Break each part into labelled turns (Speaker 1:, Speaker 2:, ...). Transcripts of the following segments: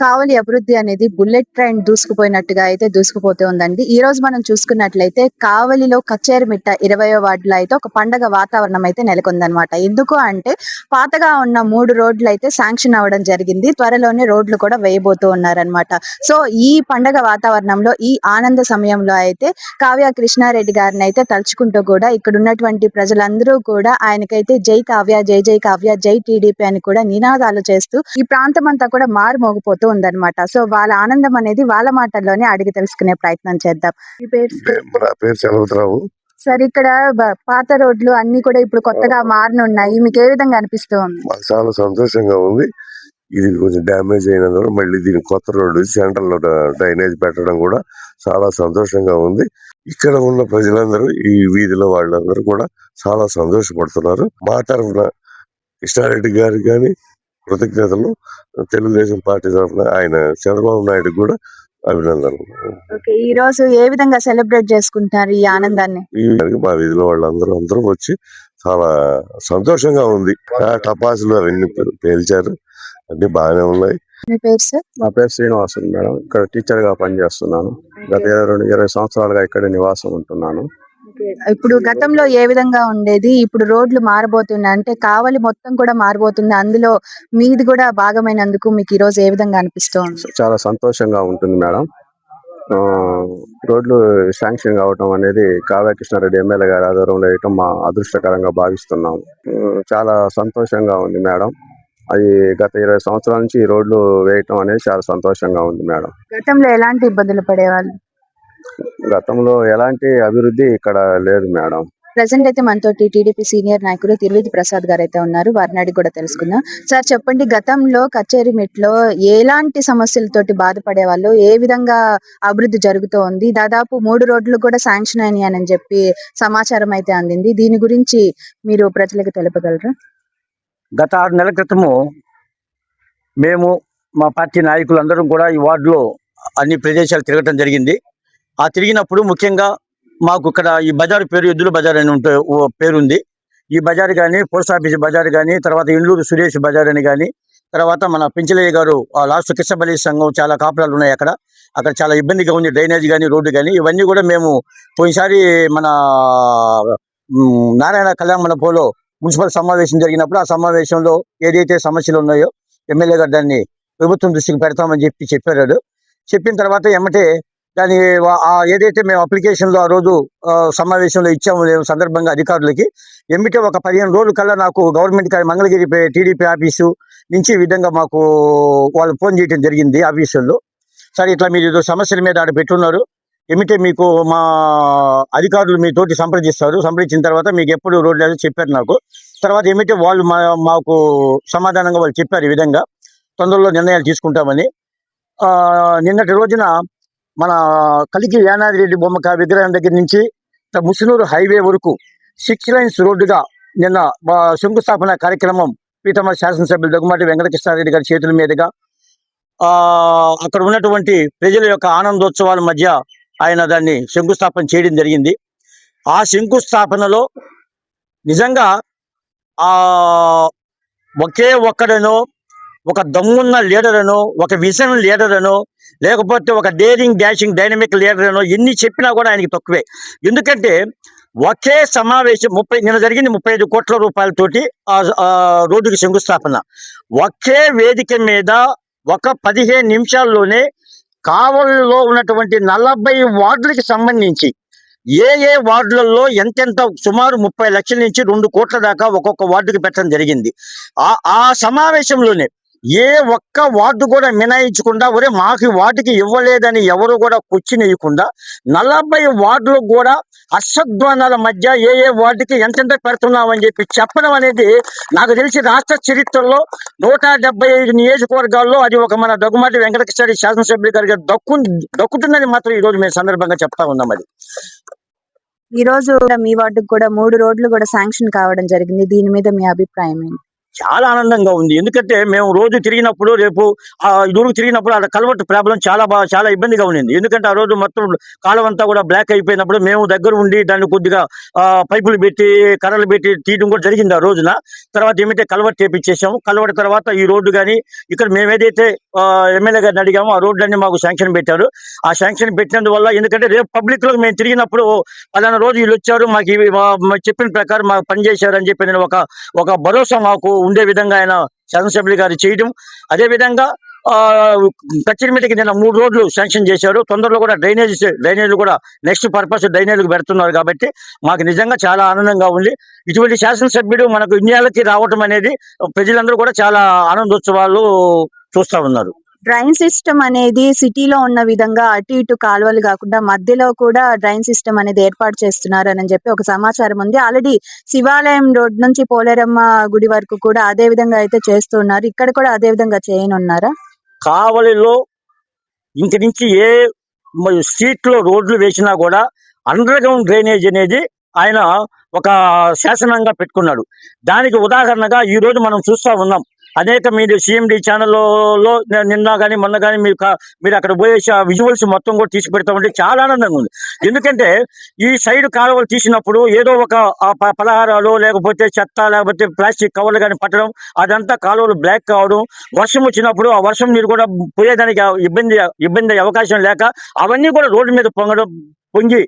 Speaker 1: కావలి అభివృద్ధి అనేది bullet train దూసుకుపోయినట్టుగా అయితే దూసుకుపోతూ ఉందండి. ఈ రోజు మనం చూసుకున్నట్లయితే కావలిలో కచ్చేరుమిట్ట 20వ వార్డులో అయితే ఒక పండగ వాతావరణం అయితే నెలకొందనమాట. ఎందుకు అంటే పాతగా ఉన్న 3 రోడ్లయితే శాంక్షన్ అవ్వడం జరిగింది. త్వరలోనే రోడ్లు కూడా వేయబోతూ ఉన్నారనమాట. సో, ఈ పండగ వాతావరణంలో ఈ ఆనంద సమయంలో అయితే కావ్య కృష్ణారెడ్డి గారినైతే తలుచుకుంటూ కూడా ఇక్కడున్నటువంటి ప్రజలందరూ కూడా ఆయనకైతే జై కావ్య, జై జై కావ్య, జై టీడీపీ అని కూడా నినాదాలు చేస్తూ ఈ ప్రాంతం అంతా కూడా మారుమోగిపోతూ ఉందన్నమాట. సో వాళ్ళ ఆనందం అనేది వాళ్ళ మాటల్లోనే అడిగి తెలుసుకునే ప్రయత్నం చేద్దాం. మీ పేరు సార్?
Speaker 2: నా పేరు చలవతిరావు.
Speaker 1: సార్, ఇక్కడ పాత రోడ్లు అన్ని కూడా ఇప్పుడు కొత్తగా మారనున్నాయి. మీకు ఏ విధంగా అనిపిస్తూ ఉంది?
Speaker 2: మాకు చాలా సంతోషంగా ఉంది. ఇది కొంచెం డ్యామేజ్ అయినందువల్ల మళ్ళీ దీని కొత్త రోడ్డు సెంట్రల్ లో డ్రైనేజ్ పెట్టడం కూడా చాలా సంతోషంగా ఉంది. ఇక్కడ ఉన్న ప్రజలందరూ ఈ వీధిలో వాళ్ళందరూ కూడా చాలా సంతోషపడుతున్నారు. మా తరఫున కృష్ణారెడ్డి గారికి కానీ కృతజ్ఞతలు, తెలుగుదేశం పార్టీ తరఫున ఆయన చంద్రబాబు నాయుడు కూడా అభినందనలు.
Speaker 1: ఓకే, ఈ రోజు ఏ విధంగా సెలబ్రేట్ చేసుకుంటున్నారు ఈ ఆనందాన్ని?
Speaker 2: మా వీధిలో వాళ్ళందరూ వచ్చి చాలా సంతోషంగా ఉంది. టపాసులు అవన్నీ పేల్చారు, అన్ని బాగానే ఉన్నాయి.
Speaker 1: మీ పేరు సార్?
Speaker 3: నా పేరు శ్రీనివాసులు మేడం. ఇక్కడ టీచర్ గా పనిచేస్తున్నాను. గత 20 సంవత్సరాలుగా ఇక్కడ నివాసం ఉంటున్నాను.
Speaker 1: ఇప్పుడు గతంలో ఏ విధంగా ఉండేది, ఇప్పుడు రోడ్లు మారబోతున్నాయి అంటే కావలి మొత్తం కూడా మారబోతుంది, అందులో మీది కూడా భాగమైనందుకు మీకు ఈ రోజు ఏ విధంగా అనిపిస్తోంది?
Speaker 3: చాలా సంతోషంగా ఉంటుంది మేడం. రోడ్లు శాంక్షన్ కావటం అనేది కావ్య కృష్ణారెడ్డి ఎమ్మెల్యే గారి ఆధ్వర్యంలో వేయటం మా అదృష్టకరంగా భావిస్తున్నాము. చాలా సంతోషంగా ఉంది మేడం. అది గత 20 సంవత్సరాల నుంచి ఈ రోడ్లు వేయటం అనేది చాలా సంతోషంగా ఉంది మేడం.
Speaker 1: గతంలో ఎలాంటి ఇబ్బందులు పడేవాళ్ళు?
Speaker 3: గతంలో ఎలాంటి అభివృద్ధి ఇక్కడ లేదు మేడం.
Speaker 1: ప్రెసెంట్ అయితే మనతోటి టీడీపీ సీనియర్ నాయకులు తిరువేది ప్రసాద్ గారు అయితే ఉన్నారు. వారిని అడిగి కూడా తెలుసుకుందాం. సార్ చెప్పండి, గతంలో కచేరిమెట్లో ఎలాంటి సమస్యలతోటి బాధపడే వాళ్ళు, ఏ విధంగా అభివృద్ధి జరుగుతూ ఉంది? దాదాపు 3 రోడ్లు కూడా శాంక్షన్ అయినాయని చెప్పి సమాచారం అయితే అందింది. దీని గురించి మీరు ప్రజలకు తెలుపగలరా?
Speaker 4: గత 6 నెలల క్రితము మేము మా పార్టీ నాయకులందరం కూడా ఈ వార్డులో అన్ని ప్రదేశాలు తిరగటం జరిగింది. ఆ తిరిగినప్పుడు ముఖ్యంగా మాకు ఇక్కడ ఈ బజారు పేరు ఎద్దుల బజార్ అని పేరుంది. ఈ బజార్ కానీ, పోస్ట్ ఆఫీస్ బజార్ కానీ, తర్వాత ఇండ్లూరు సురేష్ బజార్ అని కానీ, తర్వాత మన పెంచలయ్య గారు లాస్ట్ కిష్టబలి సంఘం చాలా కాపురాలు ఉన్నాయి అక్కడ చాలా ఇబ్బందిగా ఉంది. డ్రైనేజ్ కానీ, రోడ్డు కానీ, ఇవన్నీ కూడా మేము పోయినసారి మన నారాయణ కళ్యాణ మండపంలో మున్సిపల్ సమావేశం జరిగినప్పుడు ఆ సమావేశంలో ఏదైతే సమస్యలు ఉన్నాయో ఎమ్మెల్యే గారు దాన్ని ప్రభుత్వం దృష్టికి పెడతామని చెప్పారు. చెప్పిన తర్వాత ఎమ్మటే దాని ఏదైతే మేము అప్లికేషన్లో ఆ రోజు సమావేశంలో ఇచ్చాము సందర్భంగా అధికారులకి, ఎమ్మిటే ఒక 15 రోజుల కల్లా నాకు గవర్నమెంట్ మంగళగిరి టీడీపీ ఆఫీసు నుంచి ఈ విధంగా మాకు వాళ్ళు ఫోన్ చేయడం జరిగింది ఆఫీసుల్లో. సరే, ఇట్లా మీరు ఏదో సమస్యల మీద ఆడ పెట్టున్నారు, ఏమిటే మీకు మా అధికారులు మీతోటి సంప్రదించిన తర్వాత మీకు ఎప్పుడు రోడ్లు లేదో చెప్పారు నాకు. తర్వాత ఏమిటే వాళ్ళు మాకు సమాధానంగా వాళ్ళు చెప్పారు ఈ విధంగా తొందరలో నిర్ణయాలు తీసుకుంటామని. నిన్నటి రోజున మన కలికి యానాది రెడ్డి బొమ్మ విగ్రహం దగ్గర నుంచి ముసునూరు హైవే వరకు 6 లైన్స్ రోడ్డుగా నిన్న శంకుస్థాపన కార్యక్రమం పీఠమ శాసనసభ్యులు దగ్గుమాటి వెంకటకృష్ణారెడ్డి గారి చేతుల మీదుగా అక్కడ ఉన్నటువంటి ప్రజల యొక్క ఆనందోత్సవాల మధ్య ఆయన దాన్ని శంకుస్థాపన చేయడం జరిగింది. ఆ శంకుస్థాపనలో నిజంగా ఒకే ఒక్కడనో, ఒక దమ్మున్న లీడరనో, ఒక విజన్ లీడరనో, లేకపోతే ఒక డేరింగ్ డాషింగ్ డైనమిక్ లీడరనో ఎన్ని చెప్పినా కూడా ఆయనకి తక్కువే. ఎందుకంటే ఒకే సమావేశం నిన్న జరిగింది 35 కోట్ల రూపాయలతోటి రోడ్డుకి శంకుస్థాపన. ఒకే వేదిక మీద ఒక 15 నిమిషాల్లోనే కావలిలో ఉన్నటువంటి 40 వార్డులకి సంబంధించి ఏ వార్డులలో ఎంతెంత సుమారు 30 లక్షల నుంచి 2 కోట్ల దాకా ఒక్కొక్క వార్డుకి పెట్టడం జరిగింది. ఆ సమావేశంలోనే ఏ ఒక్క వార్డు కూడా మినాయించకుండా మాకు వార్డుకి ఇవ్వలేదని ఎవరు కూడా కూర్చునేయకుండా 40 వార్డులకు కూడా అసద్వానాల మధ్య ఏ వార్డుకి ఎంతెంత పెడుతున్నామని చెప్పడం అనేది నాకు తెలిసి రాష్ట్ర చరిత్రలో 175 నియోజకవర్గాల్లో అది ఒక మన దగ్గుమాటి వెంకటకృష్ణ శాసనసభ్యులు గారికి దక్కుతుందని మాత్రం ఈ రోజు మేము సందర్భంగా చెప్తా ఉన్నాం. అది
Speaker 1: ఈ రోజు మీ వార్డుకు కూడా 3 రోడ్లు కూడా శాంక్షన్ కావడం జరిగింది. దీని మీద మీ అభిప్రాయం ఏంటి?
Speaker 4: చాలా ఆనందంగా ఉంది. ఎందుకంటే మేము రోజు తిరిగినప్పుడు రేపు ఇదివరకు తిరిగినప్పుడు ఆడ కల్వర్ట్ ప్రాబ్లమ్ చాలా ఇబ్బందిగా ఉండింది. ఎందుకంటే ఆ రోజు మొత్తం కాలువ అంతా కూడా బ్లాక్ అయిపోయినప్పుడు మేము దగ్గర ఉండి దాన్ని కొద్దిగా పైపులు పెట్టి, కర్రలు పెట్టి తీయడం కూడా జరిగింది ఆ రోజున. తర్వాత ఏమైతే కల్వర్ట్ చేపిచ్చేసాము. కల్వర్ట్ తర్వాత ఈ రోడ్డు గాని, ఇక్కడ మేమేదైతే ఎమ్మెల్యే గారిని అడిగామో ఆ రోడ్లన్నీ మాకు శాంక్షన్ పెట్టారు. ఆ శాంక్షన్ పెట్టినందువల్ల ఎందుకంటే రేపు పబ్లిక్‌లో మేము తిరిగినప్పుడు పలానా రోజు ఈళ్ళొచ్చారు, మాకు ఇవి మాకు చెప్పిన ప్రకారం మాకు పని చేశారని చెప్పి నేను ఒక భరోసా మాకు ఉండే విధంగా ఆయన శాసనసభ్యులు గారు చేయడం. అదేవిధంగా కచ్చిరిమెట్టకి నిన్న 3 రోడ్లు శాంక్షన్ చేశారు. తొందరలో కూడా డ్రైనేజీలు కూడా నెక్స్ట్ పర్పస్ డ్రైనేజీలకు పెడుతున్నారు కాబట్టి మాకు నిజంగా చాలా ఆనందంగా ఉంది. ఇటువంటి శాసనసభ్యుడు మనకు ఇన్నేళ్లకి రావటం అనేది ప్రజలందరూ కూడా చాలా ఆనందోత్సవాలు చూస్తా ఉన్నారు.
Speaker 1: డ్రైన్ సిస్టమ్ అనేది సిటీలో ఉన్న విధంగా అటు ఇటు కాలువలు కాకుండా మధ్యలో కూడా డ్రైన్ సిస్టమ్ అనేది ఏర్పాటు చేస్తున్నారు అని చెప్పి ఒక సమాచారం ఉంది. ఆల్రెడీ శివాలయం రోడ్ నుంచి పోలేరమ్మ గుడి వరకు కూడా అదే విధంగా అయితే చేస్తున్నారు. ఇక్కడ కూడా అదే విధంగా చేయనున్నారా?
Speaker 4: కావలిలో ఇంక నుంచి ఏ స్ట్రీట్ లో రోడ్లు వేసినా కూడా అండర్ గ్రౌండ్ డ్రైనేజ్ అనేది ఆయన ఒక శాసనంగా పెట్టుకున్నాడు. దానికి ఉదాహరణగా ఈ రోజు మనం చూస్తా ఉన్నాం. అనేక మీరు సిఎండి ఛానల్లో నిన్న కానీ మొన్న కానీ మీరు అక్కడ పోయేసి ఆ విజువల్స్ మొత్తం కూడా తీసి పెడతా ఉంటే చాలా ఆనందంగా ఉంది. ఎందుకంటే ఈ సైడ్ కాలువలు తీసినప్పుడు ఏదో ఒక పలహారాలు లేకపోతే చెత్త లేకపోతే ప్లాస్టిక్ కవర్లు కానీ పట్టడం, అదంతా కాలువలు బ్లాక్ కావడం, వర్షం వచ్చినప్పుడు ఆ వర్షం నీరు కూడా పోయేదానికి ఇబ్బంది అవకాశం లేక అవన్నీ కూడా రోడ్డు మీద పొంగి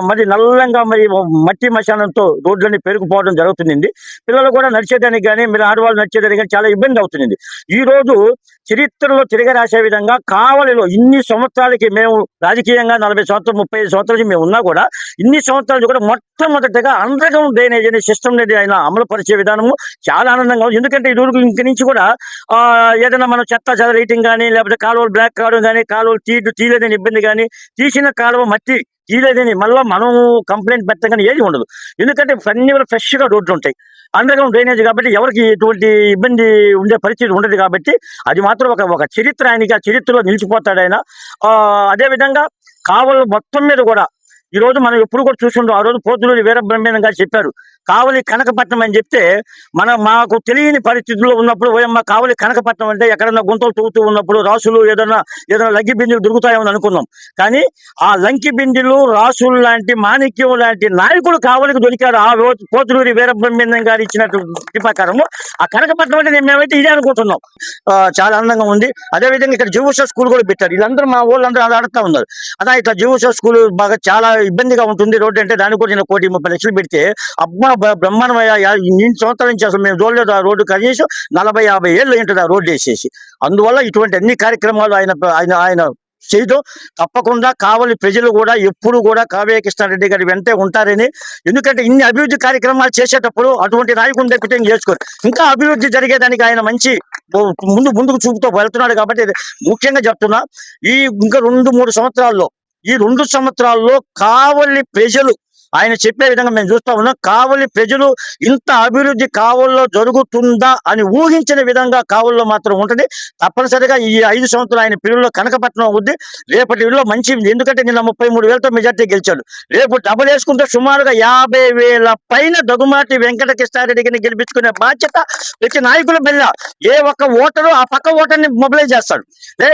Speaker 4: మరి నల్లంగా మరి మట్టి మశానంతో రోడ్లన్నీ పెరిగిపోవడం జరుగుతుంది. పిల్లలు కూడా నడిచేదానికి కానీ మీరు ఆడవాళ్ళు నడిచేదానికి కానీ చాలా ఇబ్బంది అవుతుంది. ఈ రోజు చరిత్రలో తిరగరాసే విధంగా కావలిలో ఇన్ని సంవత్సరాలకి మేము రాజకీయంగా 40 సంవత్సరాలు 35 సంవత్సరాలకి మేము ఉన్నా కూడా ఇన్ని సంవత్సరాలు కూడా మొట్టమొదటిగా అండర్ గ్రౌండ్ డ్రైనేజ్ అనే సిస్టమ్ అనేది ఆయన అమలు పరిచే విధానము చాలా ఆనందంగా ఉంది. ఎందుకంటే ఈ రోజు ఇంక నుంచి కూడా ఏదైనా మనం చెత్త చెదరేయటం కానీ లేకపోతే కాలువలు బ్లాక్ కావడం కానీ కాలువలు తీయలేదని ఇబ్బంది కానీ తీసిన కాలువ మట్టి తీయలేదని మళ్ళీ మనం కంప్లైంట్ పెట్టగానే ఏది ఉండదు. ఎందుకంటే అన్ని ఫ్రెష్ గా రోడ్లు ఉంటాయి. అండర్ గ్రౌండ్ డ్రైనేజ్ కాబట్టి ఎవరికి ఎటువంటి ఇబ్బంది ఉండే పరిస్థితి ఉండదు కాబట్టి అది మాత్రం ఒక చరిత్ర, ఆయనకి ఆ చరిత్రలో నిలిచిపోతాడు ఆయన. అదేవిధంగా కావలి మొత్తం మీద కూడా ఈ రోజు మనం ఎప్పుడు కూడా చూస్తుంటాం. ఆ రోజు పోతులూరి వీరబ్రహ్మేంద్ర గారు చెప్పారు కావలి కనకపట్నం అని చెప్తే మాకు తెలియని పరిస్థితుల్లో ఉన్నప్పుడు ఓయమ్మ కావలి కనకపట్నం అంటే ఎక్కడన్నా గుంతలు తవ్వుతూ ఉన్నప్పుడు రాసులు ఏదైనా లంకి బిందెలు దొరుకుతాయని అనుకున్నాం. కానీ ఆ లంకి బిందెలు రాసులు లాంటి మాణిక్యం లాంటి నాయకుడు కావలికి దొరికారు. ఆ పోతులూరి వీరబ్రహ్మేంద్ర గారు ఇచ్చినటువంటి ప్రకారము ఆ కనకపట్నం అంటే మేమైతే ఇదే అనుకుంటున్నాం. చాలా ఆనందంగా ఉంది. అదేవిధంగా ఇక్కడ జీవోత్సవ స్కూల్ కూడా పెట్టారు. వీళ్ళందరూ మా వాళ్ళందరూ అలా ఆడుతూ ఉన్నారు. అదే ఇట్లా జీవోత్సవ స్కూల్ బాగా చాలా ఇబ్బందిగా ఉంటుంది రోడ్డు అంటే. దానికి కూడా నేను 1,30,00,000 పెడితే అబ్బా బ్రహ్మాండమయ్యా, ఇన్ని సంవత్సరాల నుంచి అసలు మేము చూడలేదు ఆ రోడ్డు. కనీసం 40-50 ఏళ్ళు ఉంటుంది ఆ రోడ్డు వేసేసి. అందువల్ల ఇటువంటి అన్ని కార్యక్రమాలు ఆయన చేయడం తప్పకుండా కావలి ప్రజలు కూడా ఎప్పుడు కూడా కావ్య కృష్ణారెడ్డి గారి వెంటే ఉంటారని. ఎందుకంటే ఇన్ని అభివృద్ధి కార్యక్రమాలు చేసేటప్పుడు అటువంటి నాయకుని దగ్గర చేసుకోరు. ఇంకా అభివృద్ధి జరిగేదానికి ఆయన మంచి ముందుకు చూపుతూ వెళ్తున్నాడు కాబట్టి ముఖ్యంగా చెప్తున్నా. ఇంకా 2-3 సంవత్సరాల్లో ఈ 2 సంవత్సరాల్లో కావలి ప్రజలు ఆయన చెప్పే విధంగా మేము చూస్తా ఉన్నాం. కావలి ప్రజలు ఇంత అభివృద్ధి కావలిలో జరుగుతుందా అని ఊహించిన విధంగా కావలిలో మాత్రం ఉంటుంది. తప్పనిసరిగా ఈ 5 సంవత్సరాలు ఆయన పిల్లల్లో కనకపట్నం అవుద్ది. రేపటిలో మంచి, ఎందుకంటే నిన్న 33,000తో మెజార్టీ గెలిచాడు. రేపు డబుల్ వేసుకుంటే సుమారుగా 50,000 పైన దగుమాటి వెంకట కృష్ణారెడ్డిని గెలిపించుకునే బాధ్యత ప్రతి నాయకుల బిల్ల. ఏ ఒక్క ఓటరు ఆ పక్క ఓటర్ని మొబిలైజ్ చేస్తాడు.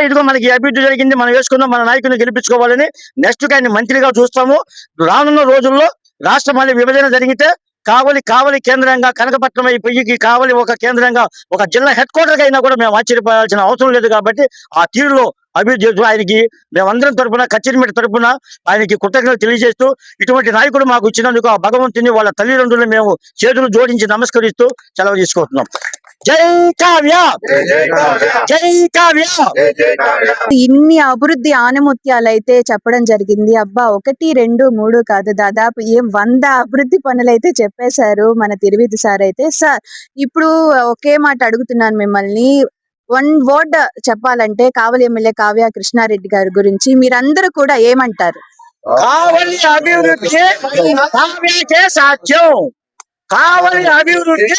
Speaker 4: ఇదిగో మనకి అభివృద్ధి జరిగింది, మనం వేసుకుందాం, మన నాయకుని గెలిపించుకోవాలని. నెక్స్ట్ ఆయన మంత్రిగా చూస్తాము. రానున్న రోజుల్లో రాష్ట్రం మళ్ళీ విభజన జరిగితే కావలి కేంద్రంగా కనకపట్నం అయిపోయి కావలి ఒక కేంద్రంగా ఒక జిల్లా హెడ్ క్వార్టర్ అయినా కూడా మేము ఆశ్చర్యపోవాల్సిన అవసరం లేదు. కాబట్టి ఆ తీరులో అభివృద్ధి ఆయనకి మేమందరం తరపున కచ్చిరిమెట్ట తరపున ఆయనకి కృతజ్ఞతలు తెలియజేస్తూ ఇటువంటి నాయకుడు మాకు ఇచ్చినందుకు ఆ భగవంతుని వాళ్ళ తల్లిదండ్రులను మేము చేతులు జోడించి నమస్కరిస్తూ సెలవు తీసుకుంటున్నాం. జై కావ్య, జై కావ్య.
Speaker 1: ఇన్ని అభివృద్ధి ఆణిముత్యాలు అయితే చెప్పడం జరిగింది. అబ్బా 1, 2, 3 కాదు, దాదాపు 100 అభివృద్ధి పనులు అయితే చెప్పేశారు మన తిరువిధి సార్ అయితే. సార్, ఇప్పుడు ఒకే మాట అడుగుతున్నాను మిమ్మల్ని. 1 వర్డ్ చెప్పాలంటే కావలి ఎమ్మెల్యే కావ్య కృష్ణారెడ్డి గారి గురించి మీరందరూ కూడా ఏమంటారు?
Speaker 4: కావలి అభివృద్ధి కావ్యకే సాధ్యం. కావలి అభివృద్ధి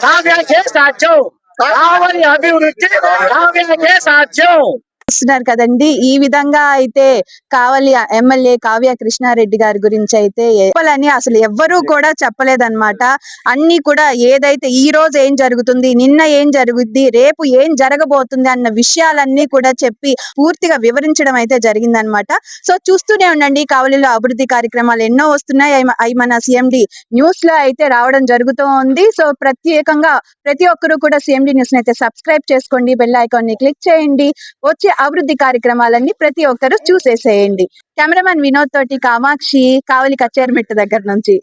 Speaker 4: కావ్యకే సాధ్యం. కావలి అభివృద్ధి కావ్యకే సాధ్యం.
Speaker 1: చూస్తున్నారు కదండి. ఈ విధంగా అయితే కావలి ఎమ్మెల్యే కావ్య కృష్ణారెడ్డి గారి గురించి అయితే చెప్పాలని అసలు ఎవ్వరూ కూడా చెప్పలేదన్నమాట. అన్ని కూడా ఏదైతే ఈ రోజు ఏం జరుగుతుంది, నిన్న ఏం జరుగుద్ది, రేపు ఏం జరగబోతుంది అన్న విషయాలన్నీ కూడా చెప్పి పూర్తిగా వివరించడం అయితే జరిగిందనమాట. సో చూస్తూనే ఉండండి, కావలిలో అభివృద్ధి కార్యక్రమాలు ఎన్నో వస్తున్నాయి. అవి మన సిఎండి న్యూస్ లో అయితే రావడం జరుగుతూ ఉంది. సో ప్రత్యేకంగా ప్రతి ఒక్కరూ కూడా సిఎండి న్యూస్ అయితే సబ్స్క్రైబ్ చేసుకోండి, బెల్ ఐకాన్ ని క్లిక్ చేయండి. వచ్చే అభివృద్ధి కార్యక్రమాలన్నీ ప్రతి ఒక్కరూ చూసేసేయండి. కెమెరామెన్ వినోద్ తోటి కామాక్షి, కావలి కచ్చేరుమిట్ట దగ్గర నుంచి.